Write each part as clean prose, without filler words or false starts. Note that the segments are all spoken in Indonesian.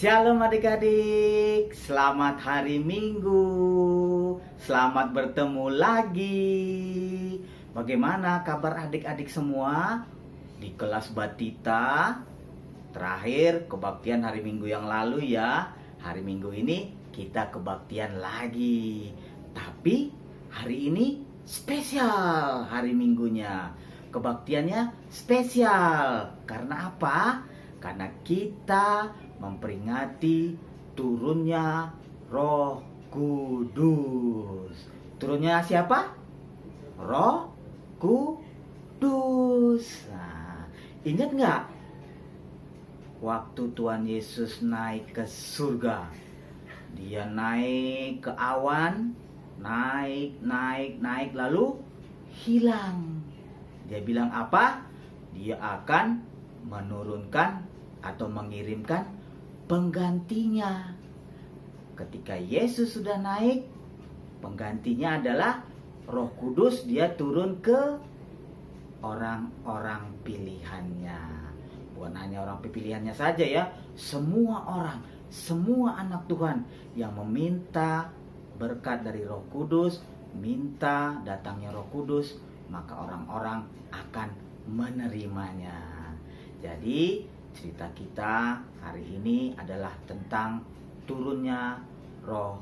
Shalom adik-adik, selamat hari Minggu, selamat bertemu lagi. Bagaimana kabar adik-adik semua? Di kelas Batita, terakhir kebaktian hari Minggu yang lalu ya. Hari Minggu ini kita kebaktian lagi. Tapi hari ini spesial hari Minggunya. Kebaktiannya spesial. Karena apa? Karena kita memperingati turunnya Roh Kudus. Turunnya siapa? Roh Kudus. Nah, ingat nggak waktu Tuhan Yesus naik ke surga? Dia naik ke awan, naik, lalu hilang. Dia bilang apa? Dia akan menurunkan atau mengirimkan penggantinya. Ketika Yesus sudah naik, penggantinya adalah Roh Kudus. Dia turun ke orang-orang pilihannya. Bukan hanya orang pilihannya saja ya, semua orang, semua anak Tuhan yang meminta berkat dari Roh Kudus, minta datangnya Roh Kudus, maka orang-orang akan menerimanya. Jadi cerita kita hari ini adalah tentang turunnya Roh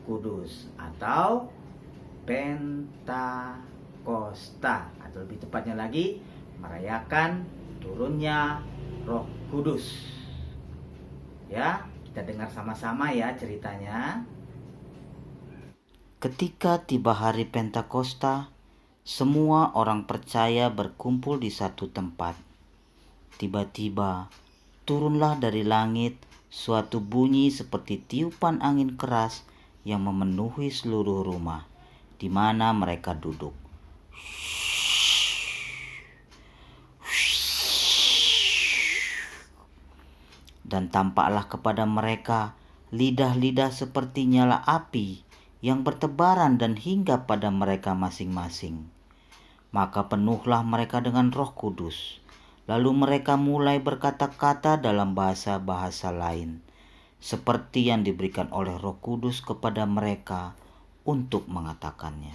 Kudus atau Pentakosta, atau lebih tepatnya lagi merayakan turunnya Roh Kudus. Ya, kita dengar sama-sama ya ceritanya. Ketika tiba hari Pentakosta, semua orang percaya berkumpul di satu tempat. Tiba-tiba turunlah dari langit suatu bunyi seperti tiupan angin keras yang memenuhi seluruh rumah di mana mereka duduk. Dan tampaklah kepada mereka lidah-lidah seperti nyala api yang bertebaran dan hinggap pada mereka masing-masing. Maka penuhlah mereka dengan Roh Kudus. Lalu mereka mulai berkata-kata dalam bahasa-bahasa lain, seperti yang diberikan oleh Roh Kudus kepada mereka untuk mengatakannya.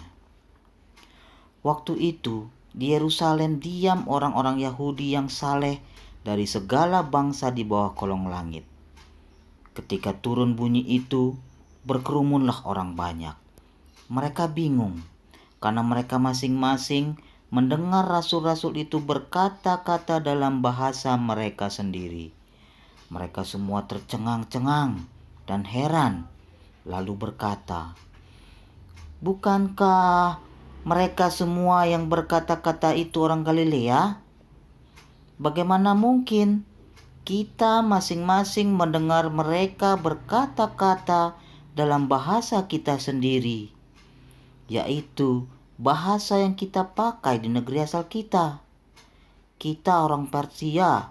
Waktu itu, di Yerusalem diam orang-orang Yahudi yang saleh dari segala bangsa di bawah kolong langit. Ketika turun bunyi itu, berkerumunlah orang banyak. Mereka bingung, karena mereka masing-masing mendengar rasul-rasul itu berkata-kata dalam bahasa mereka sendiri. Mereka semua tercengang-cengang dan heran, lalu berkata, "Bukankah mereka semua yang berkata-kata itu orang Galilea? Bagaimana mungkin kita masing-masing mendengar mereka berkata-kata dalam bahasa kita sendiri, yaitu bahasa yang kita pakai di negeri asal kita? Kita orang Persia,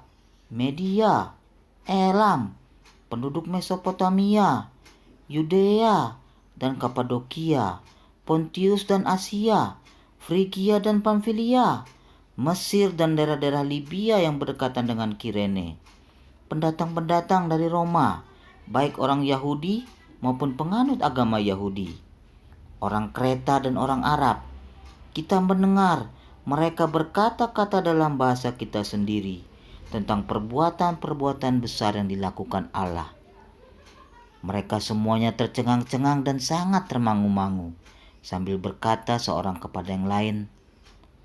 Media, Elam, penduduk Mesopotamia, Yudea dan Kapadokia, Pontius dan Asia, Frigia dan Pamfilia, Mesir dan daerah-daerah Libya yang berdekatan dengan Kirene, pendatang-pendatang dari Roma, baik orang Yahudi maupun penganut agama Yahudi, orang Kreta dan orang Arab. Kita mendengar mereka berkata-kata dalam bahasa kita sendiri tentang perbuatan-perbuatan besar yang dilakukan Allah." Mereka semuanya tercengang-cengang dan sangat termangu-mangu, sambil berkata seorang kepada yang lain,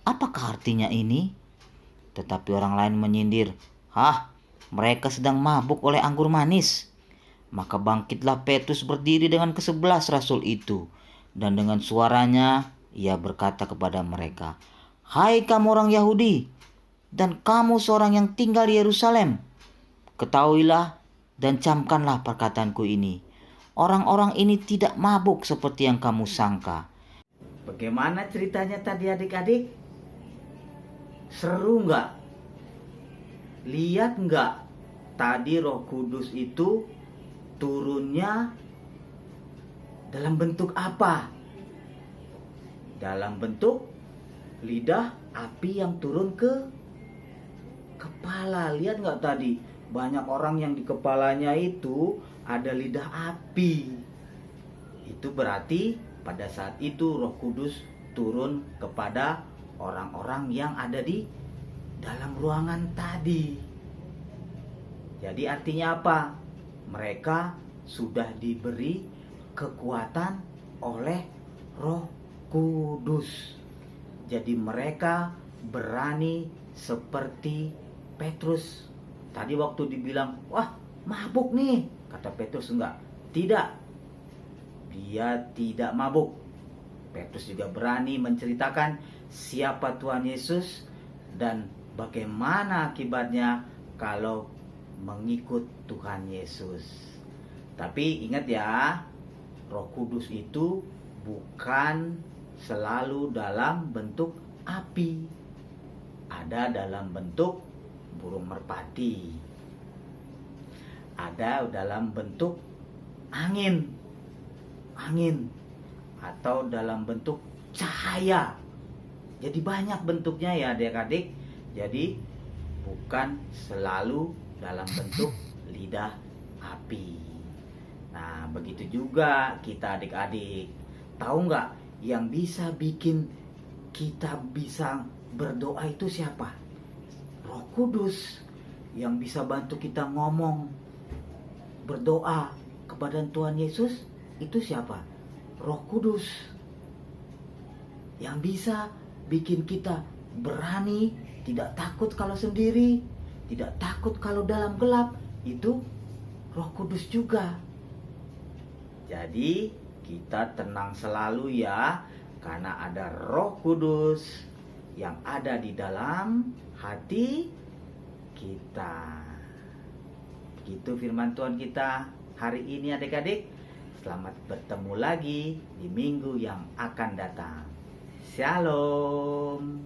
"Apakah artinya ini?" Tetapi orang lain menyindir, mereka sedang mabuk oleh anggur manis." Maka bangkitlah Petrus berdiri dengan ke-11 rasul itu, dan dengan suaranya ia berkata kepada mereka, "Hai kamu orang Yahudi, dan kamu seorang yang tinggal di Yerusalem, ketahuilah dan camkanlah perkataanku ini. Orang-orang ini tidak mabuk seperti yang kamu sangka." Bagaimana ceritanya tadi adik-adik? Seru nggak? Lihat nggak? Tadi Roh Kudus itu turunnya dalam bentuk apa? Dalam bentuk lidah api yang turun ke kepala. Lihat nggak tadi? banyak orang yang di kepalanya itu ada lidah api. Itu berarti pada saat itu Roh Kudus turun kepada orang-orang yang ada di dalam ruangan tadi. Jadi artinya apa? Mereka sudah diberi kekuatan oleh Roh Kudus. Jadi mereka berani seperti Petrus. Tadi waktu dibilang, wah mabuk nih, kata Petrus enggak. Tidak, dia tidak mabuk. Petrus juga berani menceritakan siapa Tuhan Yesus dan bagaimana akibatnya kalau mengikut Tuhan Yesus. Tapi ingat ya, Roh Kudus itu bukan selalu dalam bentuk api. Ada dalam bentuk burung merpati. Ada dalam bentuk angin. Atau dalam bentuk cahaya. Jadi banyak bentuknya ya adik-adik. Jadi bukan selalu dalam bentuk lidah api. Nah begitu juga kita adik-adik. Tahu nggak yang bisa bikin kita bisa berdoa itu siapa? Roh Kudus. Yang bisa bantu kita ngomong, berdoa kepada Tuhan Yesus itu siapa? Roh Kudus. Yang bisa bikin kita berani, tidak takut kalau sendiri, tidak takut kalau dalam gelap, itu Roh Kudus juga. Jadi kita tenang selalu ya, karena ada Roh Kudus yang ada di dalam hati kita. Begitu firman Tuhan kita hari ini adik-adik. Selamat bertemu lagi di minggu yang akan datang. Shalom.